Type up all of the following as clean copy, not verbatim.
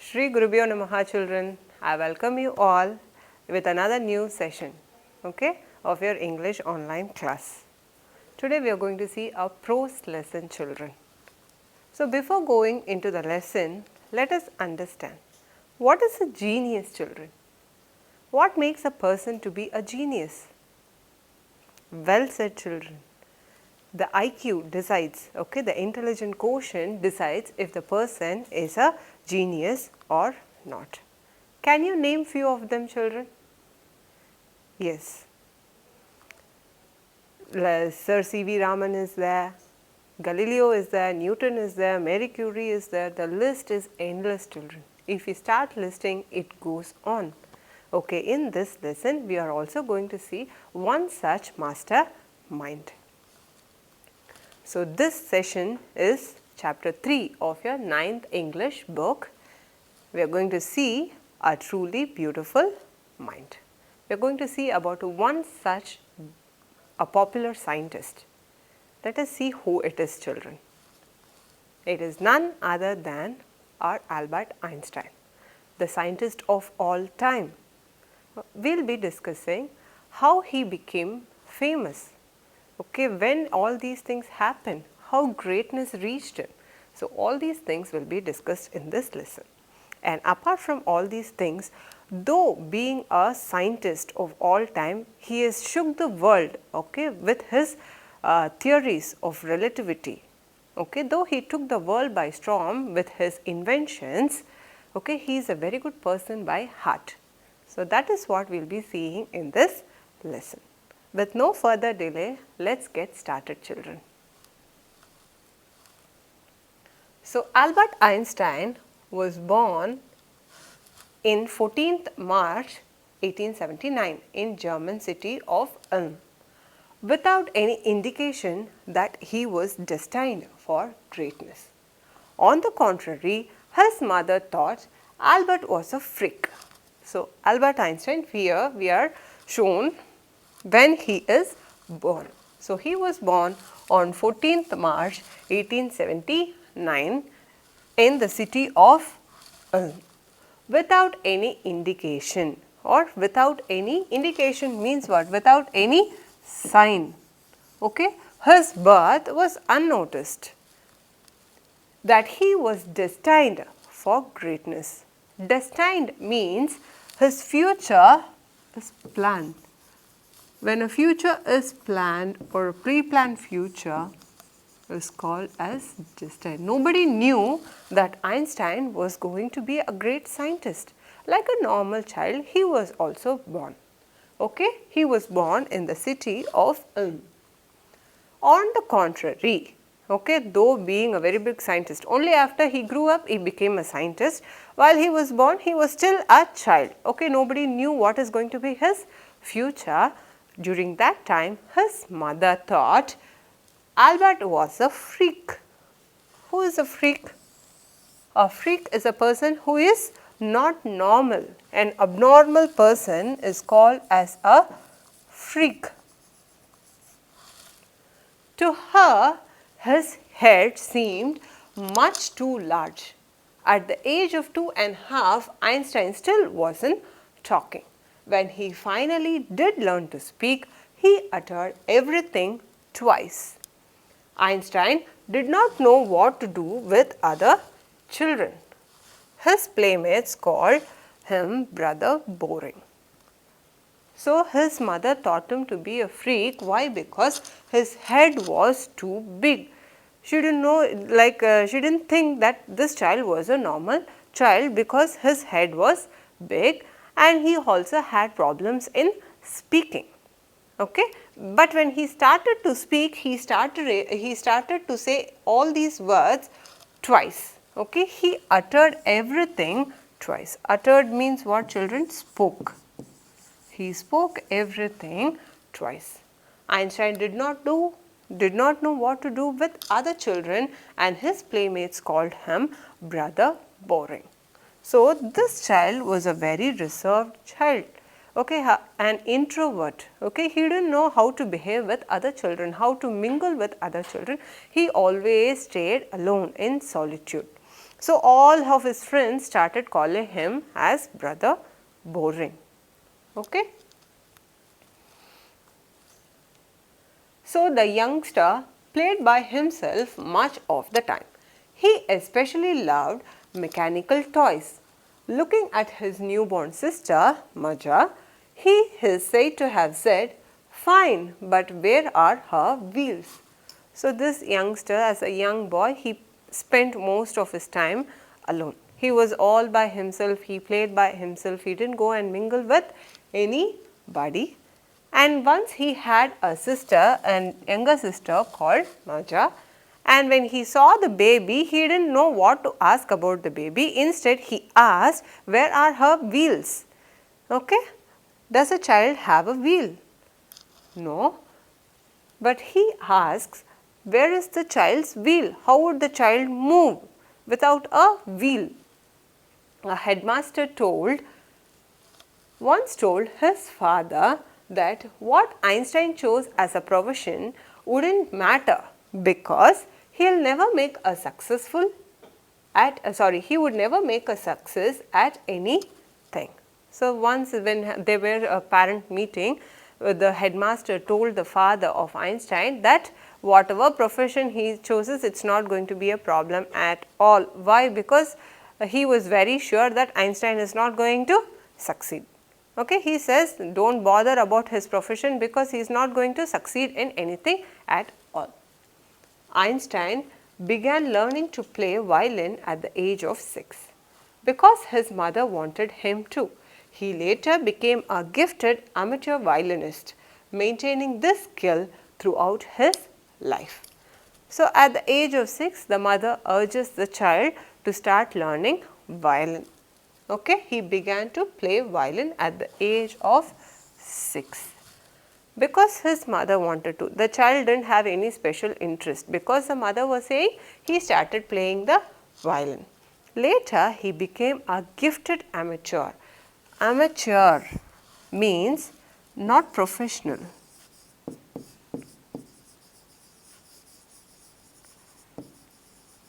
Shri Gurubhyo Namaha children, I welcome you all with another new session of your English online class. Today we are going to see a prose lesson children. So before going into the lesson, let us understand what is a genius children? What makes a person to be a genius? Well said children. The IQ decides, the intelligent quotient decides if the person is a genius or not. Can you name few of them children? Yes. Sir C.V. Raman is there, Galileo is there, Newton is there, Marie Curie is there. The list is endless children. If we start listing, it goes on. In this lesson, we are also going to see one such mastermind. So, this session is chapter 3 of your 9th English book. We are going to see a truly beautiful mind. We are going to see about one such a popular scientist. Let us see who it is children. It is none other than our Albert Einstein, the scientist of all time. We will be discussing how he became famous. When all these things happen, how greatness reached him. So, all these things will be discussed in this lesson. And apart from all these things, though being a scientist of all time, he has shook the world with his theories of relativity. Though he took the world by storm with his inventions, he is a very good person by heart. So, that is what we will be seeing in this lesson. With no further delay, let us get started children. So, Albert Einstein was born in 14th March 1879 in German city of Ulm, without any indication that he was destined for greatness. On the contrary, his mother thought Albert was a freak. So, Albert Einstein here we are shown when he is born. So, he was born on 14th March 1879 in the city of Ulm, without any indication, or without any indication means what? Without any sign. His birth was unnoticed, that he was destined for greatness. Destined means his future is planned. When a future is planned or a pre-planned future is called as destined. Nobody knew that Einstein was going to be a great scientist. Like a normal child, he was also born. He was born in the city of Ulm. On the contrary, though being a very big scientist, only after he grew up, he became a scientist. While he was born, he was still a child. Nobody knew what is going to be his future. During that time, his mother thought Albert was a freak. Who is a freak? A freak is a person who is not normal. An abnormal person is called as a freak. To her, his head seemed much too large. At the age of 2.5, Einstein still wasn't talking. When he finally did learn to speak, he uttered everything twice. Einstein did not know what to do with other children. His playmates called him brother boring. So, his mother thought him to be a freak. Why? Because his head was too big. She didn't know, she didn't think that this child was a normal child because his head was big and he also had problems in speaking. But when he started to speak, he started to say all these words twice. He uttered everything twice. Uttered means what children? Spoke. He spoke everything twice. Einstein did not know what to do with other children and his playmates called him brother boring. So, this child was a very reserved child, an introvert. He didn't know how to behave with other children, how to mingle with other children. He always stayed alone in solitude. So, all of his friends started calling him as brother boring. Okay. So, the youngster played by himself much of the time. He especially loved mechanical toys. Looking at his newborn sister, Maja, he is said to have said, "Fine, but where are her wheels?" So, this youngster, as a young boy, he spent most of his time alone. He was all by himself, he played by himself, he didn't go and mingle with anybody. And once he had a sister, a younger sister called Maja, and when he saw the baby, he didn't know what to ask about the baby. Instead, he asked, "Where are her wheels?" Okay? Does a child have a wheel? No. But he asks, where is the child's wheel? How would the child move without a wheel? A headmaster once told his father that what Einstein chose as a profession wouldn't matter because he'll never make a successful he would never make a success at anything. So, once when they were a parent meeting, the headmaster told the father of Einstein that whatever profession he chooses, it's not going to be a problem at all. Why? Because he was very sure that Einstein is not going to succeed. Okay, he says don't bother about his profession because he is not going to succeed in anything at all. Einstein began learning to play violin at the age of 6 because his mother wanted him to. He later became a gifted amateur violinist, maintaining this skill throughout his life. So, at the age of 6, the mother urges the child to start learning violin. Okay, he began to play violin at the age of 6 because his mother wanted to. The child didn't have any special interest because the mother was saying, he started playing the violin. Later, he became a gifted amateur. Amateur means not professional.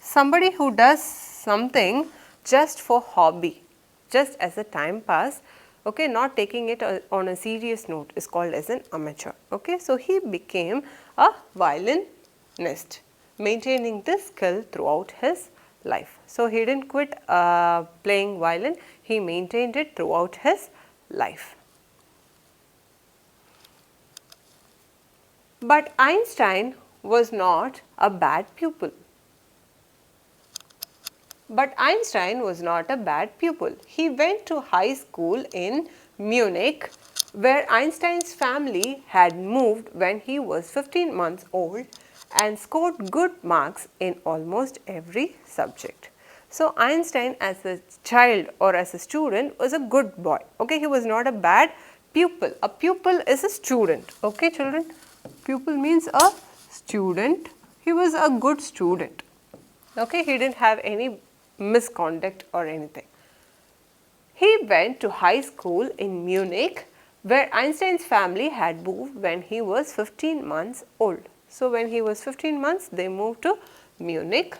Somebody who does something just for hobby, just as a time pass, okay, not taking it on a serious note is called as an amateur. Okay, so he became a violinist, maintaining this skill throughout his life. So, he didn't quit playing violin, he maintained it throughout his life. But Einstein was not a bad pupil. But Einstein was not a bad pupil. He went to high school in Munich, where Einstein's family had moved when he was 15 months old and scored good marks in almost every subject. So, Einstein as a child or as a student was a good boy. Okay, he was not a bad pupil. A pupil is a student. Okay, children, pupil means a student. He was a good student. Okay, he didn't have any misconduct or anything. He went to high school in Munich, where Einstein's family had moved when he was 15 months old. So, when he was 15 months, they moved to Munich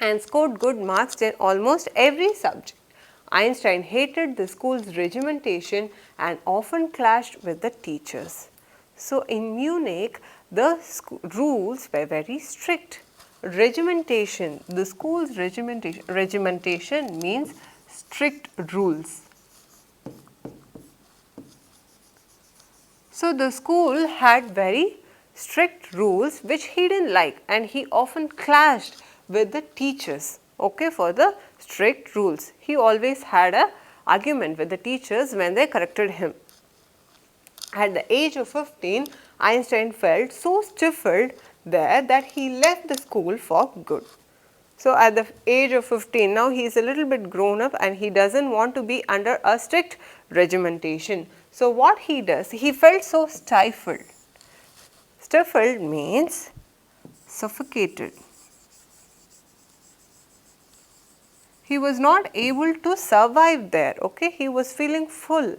and scored good marks in almost every subject. Einstein hated the school's regimentation and often clashed with the teachers. So, in Munich, the rules were very strict. Regimentation, the school's regimentation means strict rules. So, the school had very strict rules which he didn't like, and he often clashed with the teachers, okay, for the strict rules. He always had an argument with the teachers when they corrected him. At the age of 15, Einstein felt so stifled there that he left the school for good. So, at the age of 15, now he is a little bit grown up and he doesn't want to be under a strict regimentation. So, what he does, he felt so stifled. Stifled means suffocated. He was not able to survive there, okay, he was feeling full,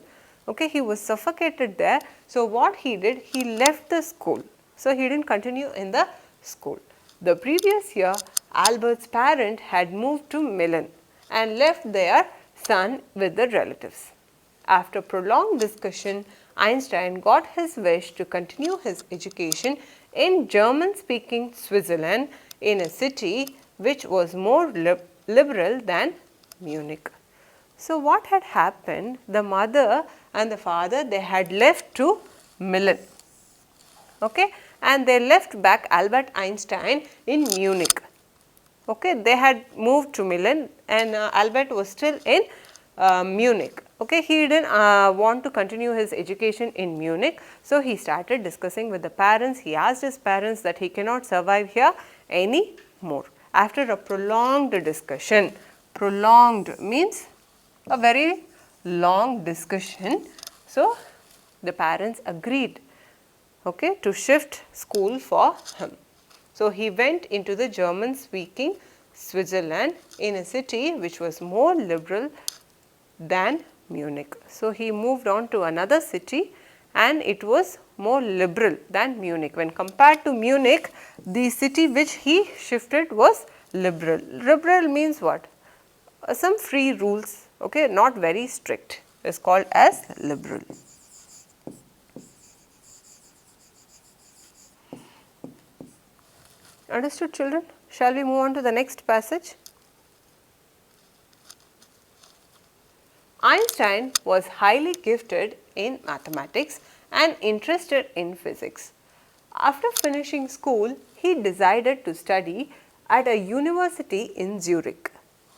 okay, he was suffocated there. So, what he did, he left the school. So, he didn't continue in the school. The previous year, Albert's parents had moved to Milan and left their son with the relatives. After prolonged discussion, Einstein got his wish to continue his education in German-speaking Switzerland in a city which was more liberal than Munich. So, what had happened? The mother and the father, they had left to Milan, okay, and they left back Albert Einstein in Munich. Okay, they had moved to Milan and Albert was still in Munich. Okay, he did not want to continue his education in Munich. So, he started discussing with the parents. He asked his parents that he cannot survive here any more. After a prolonged discussion, prolonged means a very long discussion. So, the parents agreed, okay, to shift school for him. So, he went into the German speaking Switzerland in a city which was more liberal than Munich. So, he moved on to another city and it was more liberal than Munich. When compared to Munich, the city which he shifted was liberal. Liberal means what? Some free rules, okay, not very strict, is called as liberal. Understood, children? Shall we move on to the next passage? Einstein was highly gifted in mathematics and interested in physics. After finishing school, he decided to study at a university in Zurich.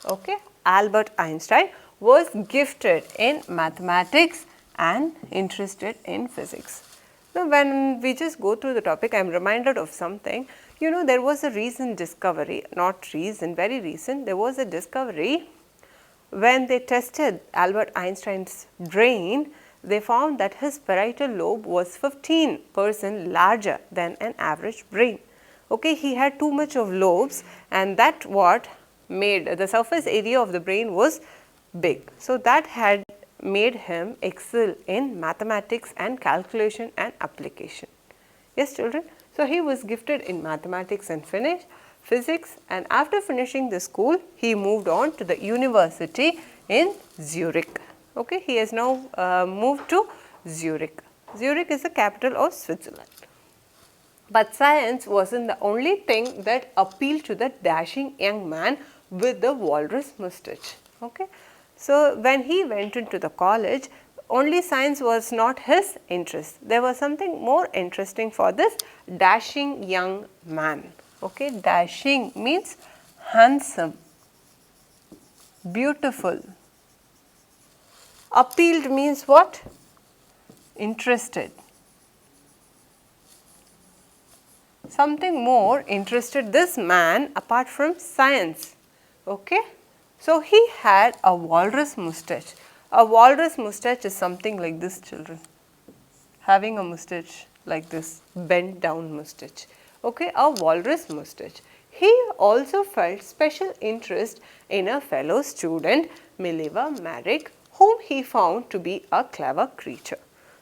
Okay? Albert Einstein was gifted in mathematics and interested in physics. Now, when we just go through the topic, I am reminded of something. You know, there was a recent discovery, not recent, very recent, there was a discovery when they tested Albert Einstein's brain. They found that his parietal lobe was 15% larger than an average brain. Okay, he had too much of lobes and that what made the surface area of the brain was big. So, that had made him excel in mathematics and calculation and application. Yes, children. So, he was gifted in mathematics and physics, and after finishing the school, he moved on to the university in Zurich. Okay, he has now moved to Zurich. Zurich is the capital of Switzerland. But science wasn't the only thing that appealed to the dashing young man with the walrus mustache. Okay. So, when he went into the college, only science was not his interest. There was something more interesting for this dashing young man. Okay. Dashing means handsome, beautiful. Appealed means what? Interested. Something more interested this man apart from science. Okay. So, he had a walrus mustache. A walrus mustache is something like this, children, having a mustache like this, bent down mustache. Okay, a walrus mustache. He also felt special interest in a fellow student, Mileva Maric, whom he found to be a clever creature.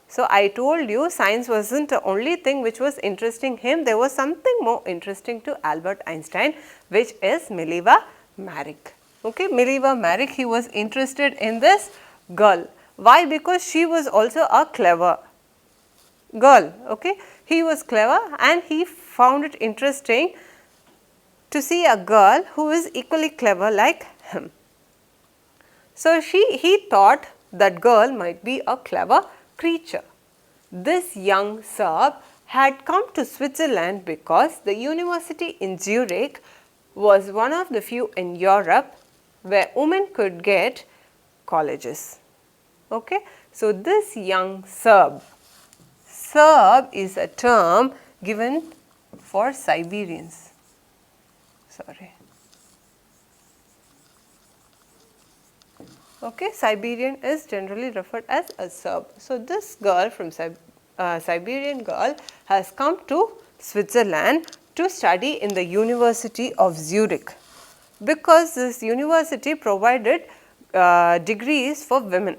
So, I told you science wasn't the only thing which was interesting him, there was something more interesting to Albert Einstein, which is Mileva Maric. Okay, Mileva Maric, he was interested in this girl. Why? Because she was also a clever girl. Okay, he was clever and he found it interesting to see a girl who is equally clever like him. So, he thought that girl might be a clever creature. This young Serb had come to Switzerland because the university in Zurich was one of the few in Europe where women could get colleges. Okay. So, this young Serb is a term given for Siberians. Sorry. Okay, Siberian is generally referred as a Serb. So, this girl from Siberian girl has come to Switzerland to study in the University of Zurich, because this university provided degrees for women.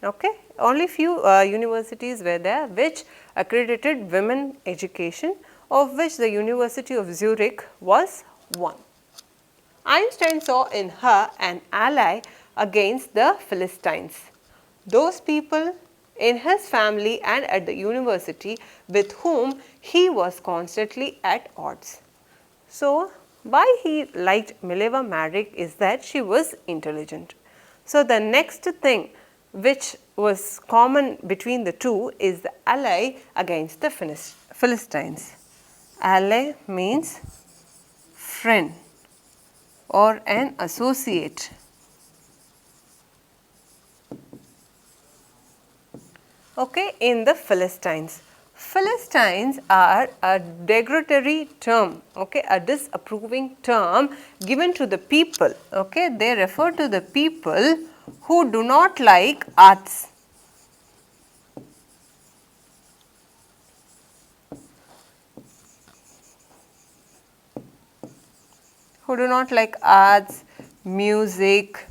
Okay. Only few universities were there which accredited women education, of which the University of Zurich was one. Einstein saw in her an ally against the Philistines, those people in his family and at the university with whom he was constantly at odds. So, why he liked Mileva Maric is that she was intelligent. So, the next thing which was common between the two is the ally against the Philistines. Ally means friend or an associate. Okay, in the Philistines. Philistines are a derogatory term, okay, a disapproving term given to the people. Okay, they refer to the people who do not like arts. Who do not like arts, music,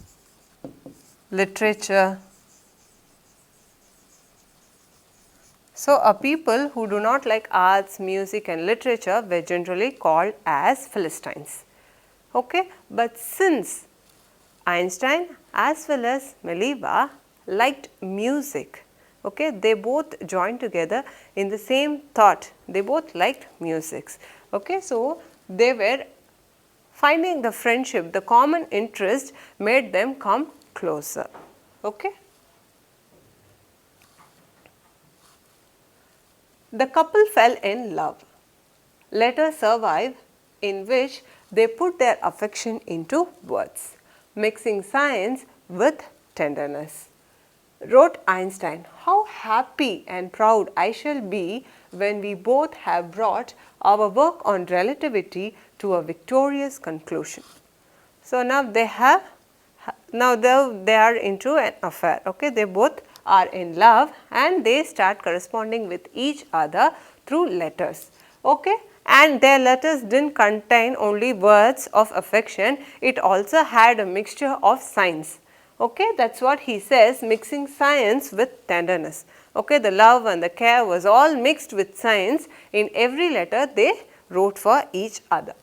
literature. So, a people who do not like arts, music and literature were generally called as Philistines. Okay? But since Einstein as well as Mileva liked music, okay, they both joined together in the same thought, they both liked music. Okay? So, they were finding the friendship, the common interest made them come closer. Okay? The couple fell in love. Letters survive in which they put their affection into words, mixing science with tenderness. Wrote Einstein, "How happy and proud I shall be when we both have brought our work on relativity to a victorious conclusion." So, now they are into an affair. Okay, they both are in love and they start corresponding with each other through letters. Okay, and their letters didn't contain only words of affection, it also had a mixture of science. Okay, that is what he says, mixing science with tenderness. Okay, the love and the care was all mixed with science in every letter they wrote for each other.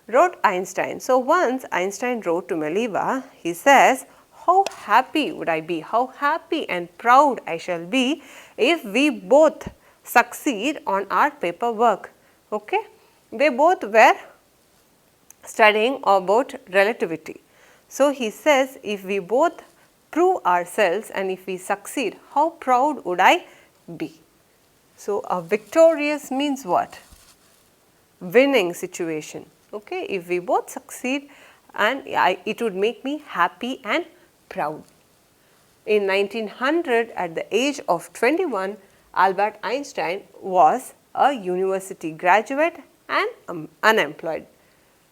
Wrote Einstein. So, once Einstein wrote to Mileva, he says, "How happy would I be, how happy and proud I shall be if we both succeed on our paperwork." Okay? They both were studying about relativity. So, he says, if we both prove ourselves and if we succeed, how proud would I be. So, a victorious means what? Winning situation. Okay? If we both succeed, and it would make me happy and proud. In 1900, at the age of 21, Albert Einstein was a university graduate and unemployed.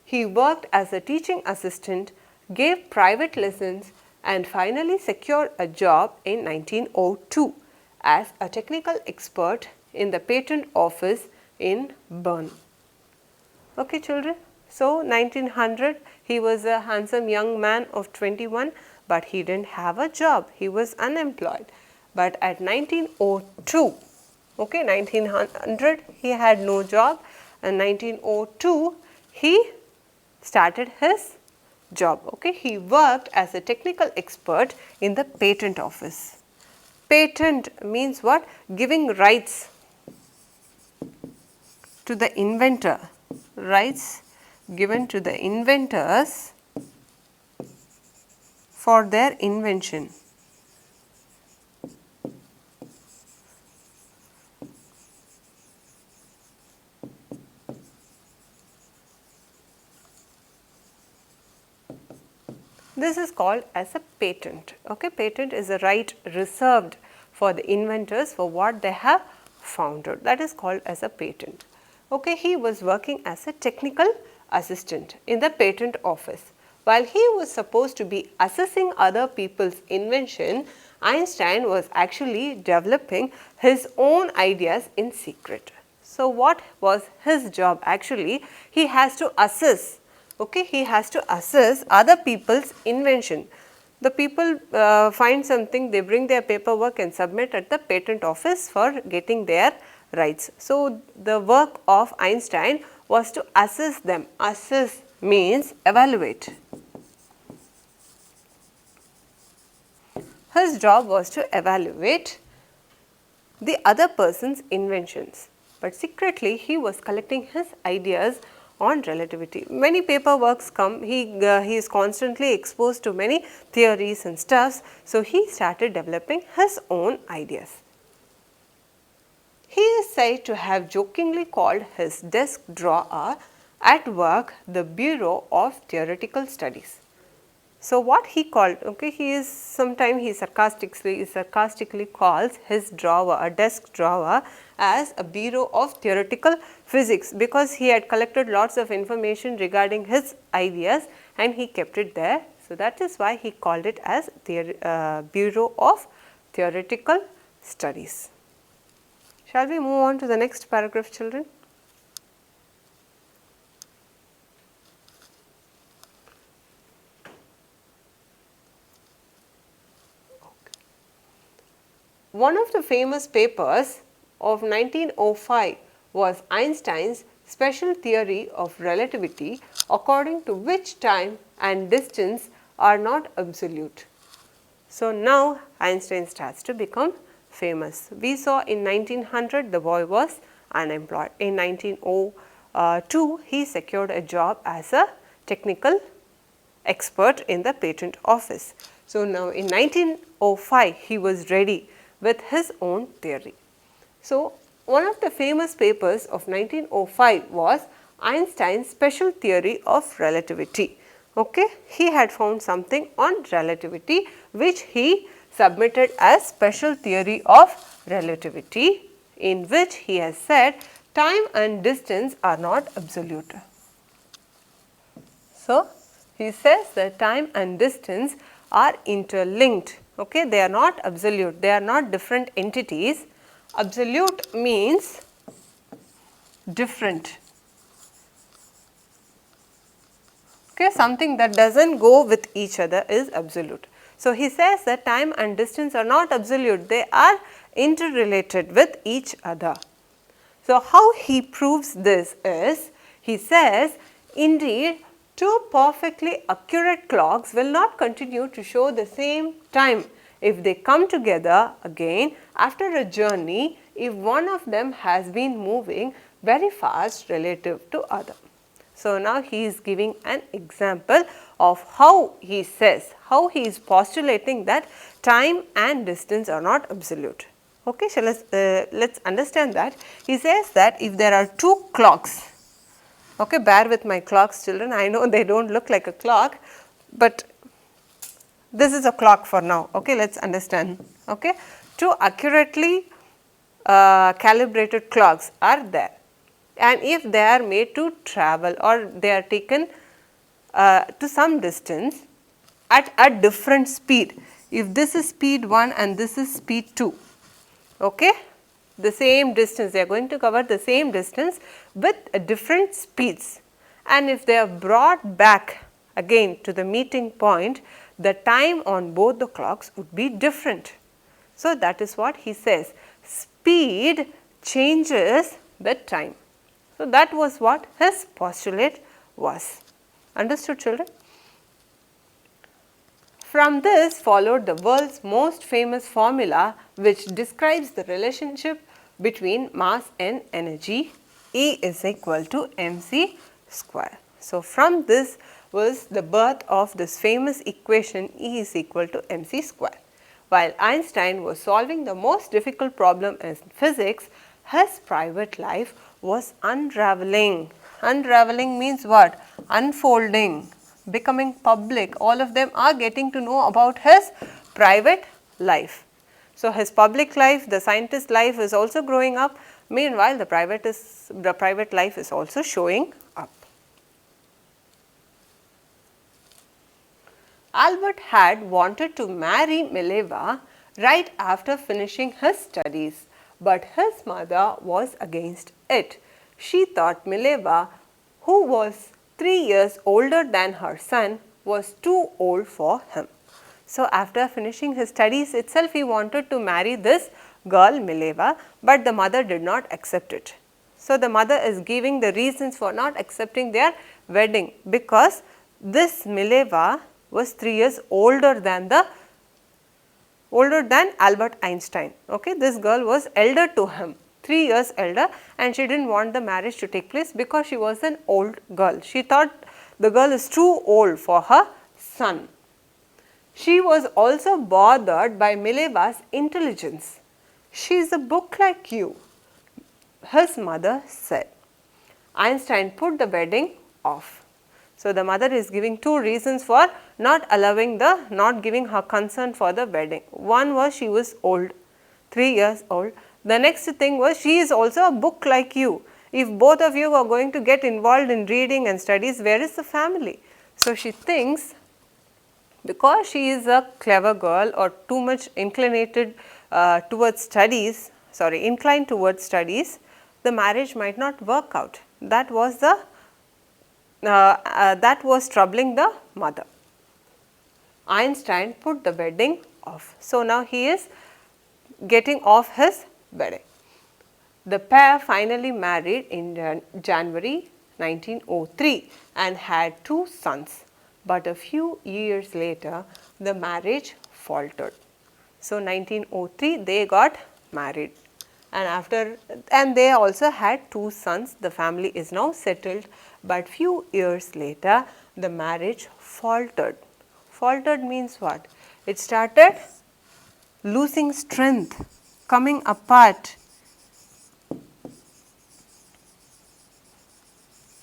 He worked as a teaching assistant, gave private lessons and finally secured a job in 1902 as a technical expert in the patent office in Bern. Okay, children. So, 1900, he was a handsome young man of 21, but he didn't have a job. He was unemployed. But at 1902, okay, 1900, he had no job, and 1902, he started his job. Okay, he worked as a technical expert in the patent office. Patent means what? Giving rights to the inventor, rights given to the inventors for their invention. This is called as a patent. Okay, patent is a right reserved for the inventors for what they have founded. That is called as a patent. Okay, he was working as a technical assistant in the patent office. While he was supposed to be assessing other people's invention, Einstein was actually developing his own ideas in secret. So, what was his job actually? He has to assess, okay, he has to assess other people's invention. The people find something, they bring their paperwork and submit at the patent office for getting their rights. So, the work of Einstein was to assess them, assess means evaluate. His job was to evaluate the other person's inventions, but secretly he was collecting his ideas on relativity. Many paperworks come, he is constantly exposed to many theories and stuffs, so he started developing his own ideas. He is said to have jokingly called his desk drawer at work the Bureau of Theoretical Studies. So, what he called, okay, he sarcastically calls his drawer, a desk drawer, as a Bureau of Theoretical Physics, because he had collected lots of information regarding his ideas and he kept it there. So, that is why he called it as Bureau of Theoretical Studies. Shall we move on to the next paragraph, children? One of the famous papers of 1905 was Einstein's special theory of relativity, according to which time and distance are not absolute. So, now Einstein starts to become famous. We saw in 1900 the boy was unemployed. In 1902 he secured a job as a technical expert in the patent office. So, now in 1905 he was ready with his own theory. So, one of the famous papers of 1905 was Einstein's special theory of relativity. Okay? He had found something on relativity which he submitted as special theory of relativity, in which he has said time and distance are not absolute. So, he says that time and distance are interlinked. Okay, they are not absolute, they are not different entities. Absolute means different. Okay, something that does not go with each other is absolute. So, he says that time and distance are not absolute, they are interrelated with each other. So, how he proves this is, he says, indeed, two perfectly accurate clocks will not continue to show the same time if they come together again after a journey if one of them has been moving very fast relative to other. So, now he is giving an example of how he says, how he is postulating that time and distance are not absolute. Okay, so let's understand that. He says that if there are two clocks, okay, bear with my clocks, children, I know they do not look like a clock, but this is a clock for now. Okay, let us understand. Okay, two accurately calibrated clocks are there, and if they are made to travel or they are taken to some distance at a different speed, if this is speed 1 and this is speed 2, okay, the same distance, they are going to cover the same distance with different speeds, and if they are brought back again to the meeting point, the time on both the clocks would be different. So, that is what he says, speed changes the time. So, that was what his postulate was. Understood, children? From this followed the world's most famous formula which describes the relationship between mass and energy, E is equal to mc square. So, from this was the birth of this famous equation E is equal to mc square. While Einstein was solving the most difficult problem in physics, his private life was unraveling. Unraveling means what? Unfolding, becoming public. All of them are getting to know about his private life. So, his public life, the scientist life is also growing up. Meanwhile, the private life is also showing up. Albert had wanted to marry Mileva right after finishing his studies, but his mother was against it. She thought Mileva, who was 3 years older than her son, was too old for him. So, after finishing his studies itself, he wanted to marry this girl Mileva, but the mother did not accept it. So, the mother is giving the reasons for not accepting their wedding because this Mileva was 3 years older than Albert Einstein. Okay, this girl was elder to him, 3 years elder, and she didn't want the marriage to take place because she was an old girl. She thought the girl is too old for her son. She was also bothered by Mileva's intelligence. She is a book like you, his mother said. Einstein put the wedding off. So, the mother is giving 2 reasons for not giving her consent for the wedding. One was she was old, 3 years old. The next thing was she is also a book like you. If both of you are going to get involved in reading and studies, where is the family? So, she thinks because she is a clever girl or too much inclined towards studies, the marriage might not work out. That was troubling the mother. Einstein put the wedding off. So, now he is getting off his wedding. The pair finally married in January 1903 and had 2 sons, but a few years later the marriage faltered. So, 1903 they got married, and they also had 2 sons. The family is now settled, but few years later the marriage faltered. Faltered means what? It started losing strength, coming apart.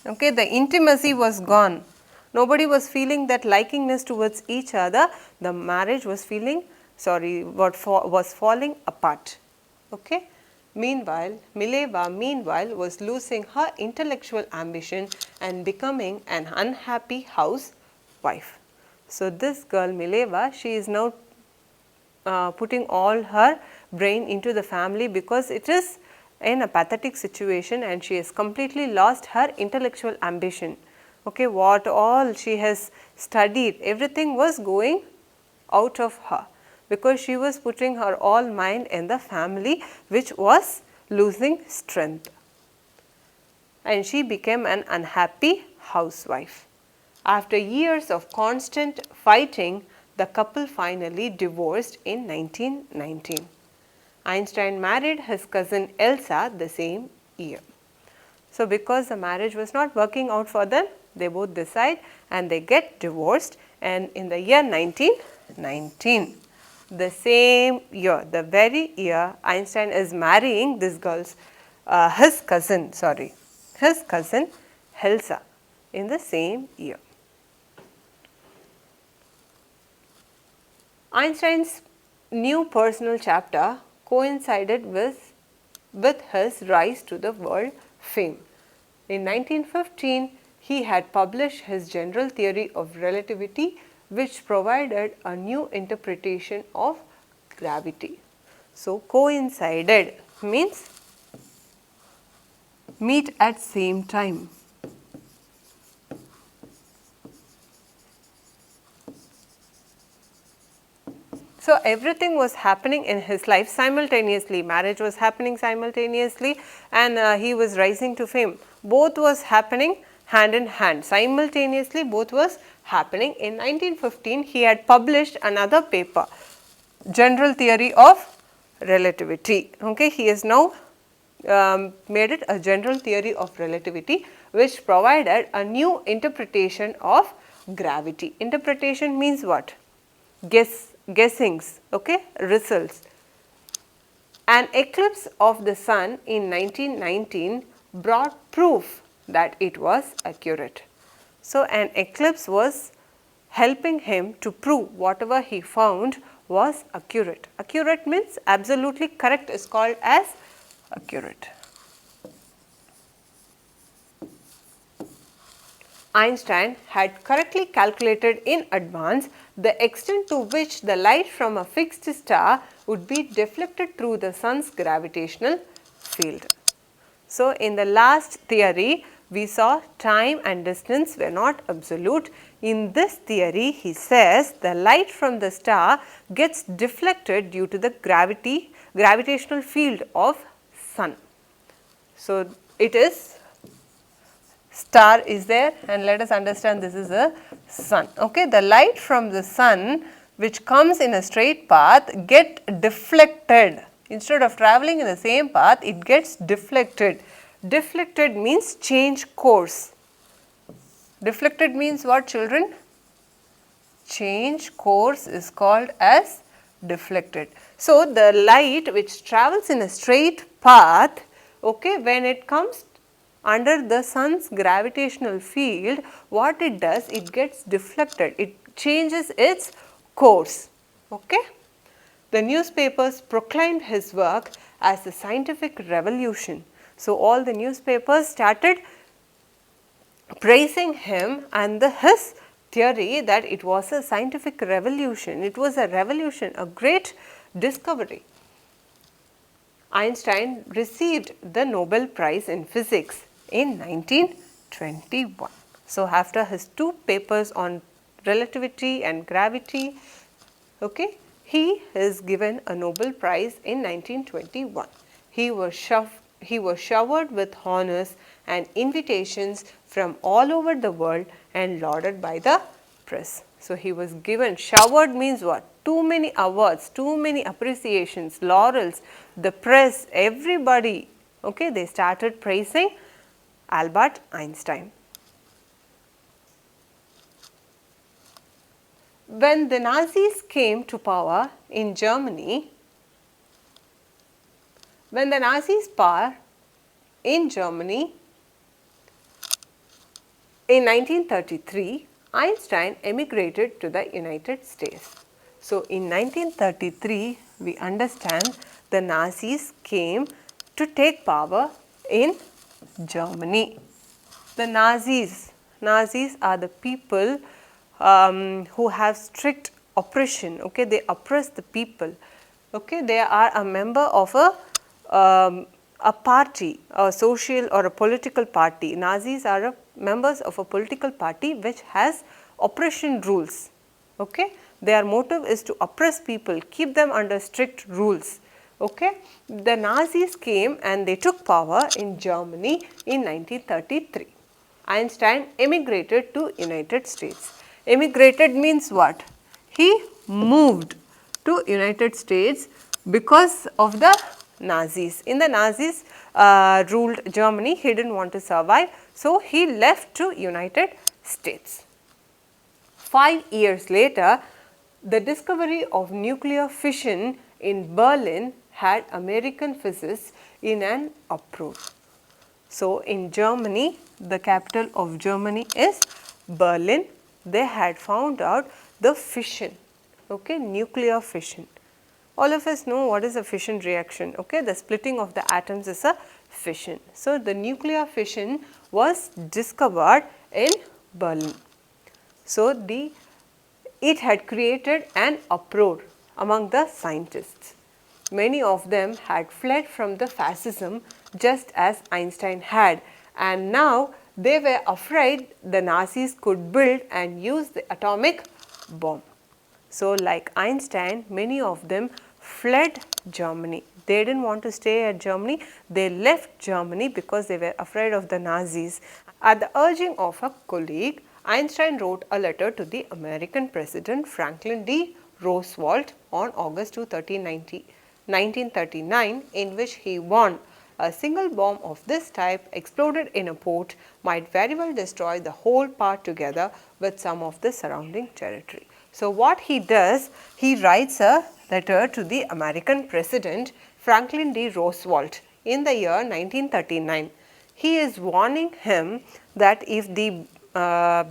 Okay, the intimacy was gone. Nobody was feeling that likingness towards each other. The marriage was was falling apart. Okay. Meanwhile, Mileva was losing her intellectual ambition and becoming an unhappy housewife. So, this girl Mileva, she is now putting all her brain into the family because it is in a pathetic situation and she has completely lost her intellectual ambition. Okay, what all she has studied, everything was going out of her because she was putting her all mind in the family, which was losing strength, and she became an unhappy housewife. After years of constant fighting, the couple finally divorced in 1919. Einstein married his cousin Elsa the same year. So, because the marriage was not working out for them, they both decide and they get divorced, and in the year 1919, the same year, the very year Einstein is marrying this girl's, his cousin Elsa, in the same year. Einstein's new personal chapter coincided with his rise to the world fame. In 1915, he had published his general theory of relativity, which provided a new interpretation of gravity. So, coincided means meet at same time. So, everything was happening in his life simultaneously. Marriage was happening simultaneously, and he was rising to fame. Both was happening hand in hand. Simultaneously, both was happening. In 1915, he had published another paper, General Theory of Relativity. Okay, he has now made it a general theory of relativity, which provided a new interpretation of gravity. Interpretation means what? Guessings, okay, results. An eclipse of the sun in 1919 brought proof that it was accurate. So, an eclipse was helping him to prove whatever he found was accurate. Accurate means absolutely correct is called as accurate. Einstein had correctly calculated in advance the extent to which the light from a fixed star would be deflected through the sun's gravitational field. So, in the last theory, we saw time and distance were not absolute. In this theory, he says the light from the star gets deflected due to the gravitational field of sun. So, it is star is there, and let us understand this is a sun. Okay, the light from the sun which comes in a straight path get deflected. Instead of traveling in the same path, it gets deflected. Deflected means change course. Deflected means what, children? Change course is called as deflected. So, the light which travels in a straight path, okay, when it comes under the sun's gravitational field, what it does, it gets deflected, it changes its course. Okay. The newspapers proclaimed his work as a scientific revolution. So, all the newspapers started praising him and his theory that it was a scientific revolution. It was a revolution, a great discovery. Einstein received the Nobel Prize in Physics in 1921. So, after his two papers on relativity and gravity, okay, he is given a Nobel Prize in 1921. He was showered with honors and invitations from all over the world and lauded by the press. So, he was given, showered means what? Too many awards, too many appreciations, laurels, the press, everybody, okay, they started praising Albert Einstein. When the Nazis came to power in Germany, in 1933, Einstein emigrated to the United States. So, in 1933, we understand the Nazis came to take power in Germany. The Nazis are the people who have strict oppression, okay, they oppress the people, okay, they are a member of a party, a social or a political party. Nazis are members of a political party which has oppression rules, okay. Their motive is to oppress people, keep them under strict rules, okay. The Nazis came and they took power in Germany in 1933. Einstein emigrated to United States. Emigrated means what? He moved to United States because of the Nazis. In the Nazis ruled Germany, he did not want to survive, so he left to United States. 5 years later, the discovery of nuclear fission in Berlin had American physicists in an uproar. So, in Germany, the capital of Germany is Berlin. They had found out the fission, okay, nuclear fission. All of us know what is a fission reaction, okay, the splitting of the atoms is a fission. So, the nuclear fission was discovered in Berlin. So, it had created an uproar among the scientists. Many of them had fled from the fascism just as Einstein had, and now they were afraid the Nazis could build and use the atomic bomb. So, like Einstein, many of them fled Germany. They did not want to stay at Germany, they left Germany because they were afraid of the Nazis. At the urging of a colleague, Einstein wrote a letter to the American President Franklin D. Roosevelt on August 2, 1939, in which he warned a single bomb of this type exploded in a port might very well destroy the whole part together with some of the surrounding territory. So, what he does, he writes a letter to the American President Franklin D. Roosevelt in the year 1939. He is warning him that if the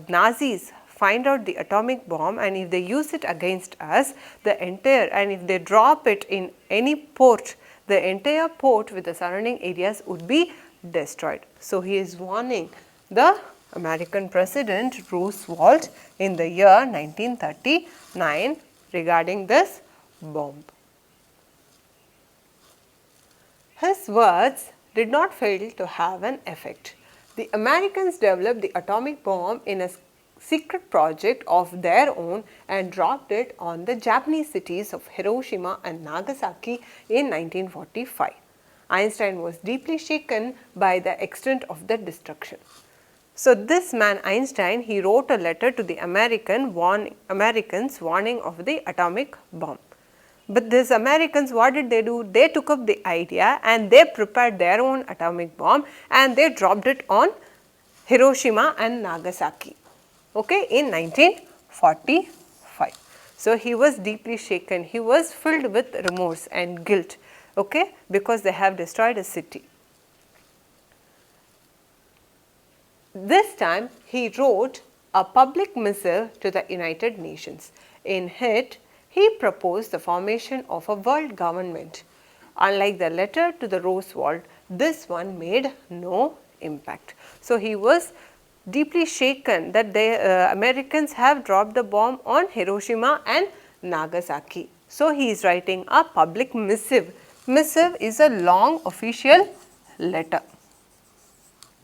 Nazis find out the atomic bomb and if they use it against us, and if they drop it in any port, the entire port with the surrounding areas would be destroyed. So, he is warning the American President Roosevelt in the year 1939 regarding this bomb. His words did not fail to have an effect. The Americans developed the atomic bomb in a secret project of their own and dropped it on the Japanese cities of Hiroshima and Nagasaki in 1945. Einstein was deeply shaken by the extent of the destruction. So, this man Einstein, he wrote a letter to the Americans warning of the atomic bomb. But these Americans, what did they do? They took up the idea and they prepared their own atomic bomb and they dropped it on Hiroshima and Nagasaki, okay, in 1945. So, he was deeply shaken, he was filled with remorse and guilt, okay, because they have destroyed a city. This time he wrote a public missive to the United Nations. In it, he proposed the formation of a world government. Unlike the letter to the Roosevelt, this one made no impact. So, he was deeply shaken that the Americans have dropped the bomb on Hiroshima and Nagasaki. So, he is writing a public missive. Missive is a long official letter.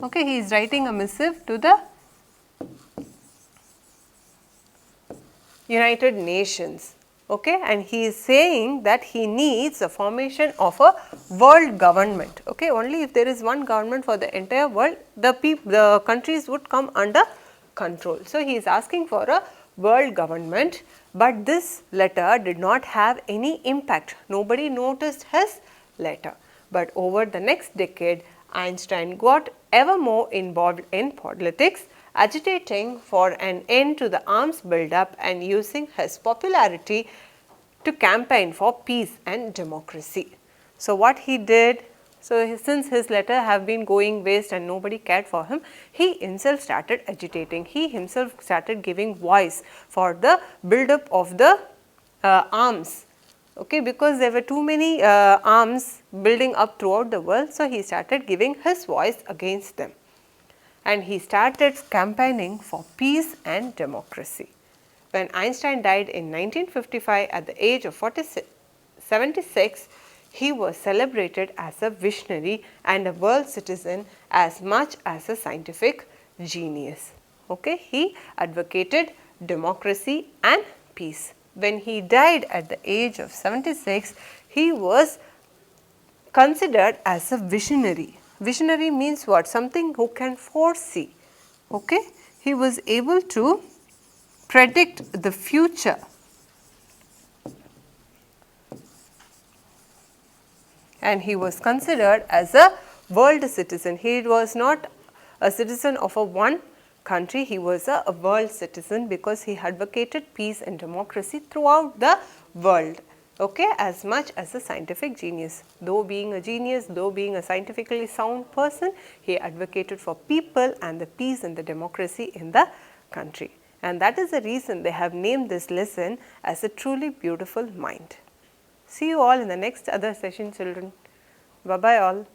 Okay, he is writing a missive to the United Nations, okay, and he is saying that he needs the formation of a world government. Okay, only if there is one government for the entire world, the countries would come under control. So, he is asking for a world government, but this letter did not have any impact. Nobody noticed his letter, but over the next decade, Einstein got ever more involved in politics, agitating for an end to the arms buildup and using his popularity to campaign for peace and democracy. So, what he did, since his letter have been going waste and nobody cared for him, he himself started agitating, he himself started giving voice for the buildup of the arms. Okay, because there were too many arms building up throughout the world. So, he started giving his voice against them and he started campaigning for peace and democracy. When Einstein died in 1955 at the age of 76, he was celebrated as a visionary and a world citizen as much as a scientific genius. Okay, he advocated democracy and peace. When he died at the age of 76, he was considered as a visionary. Visionary means what? Something who can foresee. Okay? He was able to predict the future. And he was considered as a world citizen. He was not a citizen of a one country, he was a world citizen because he advocated peace and democracy throughout the world, okay, as much as a scientific genius. Though being a genius, though being a scientifically sound person, he advocated for people and the peace and the democracy in the country. And that is the reason they have named this lesson as a truly beautiful mind. See you all in the next other session, children. Bye-bye all.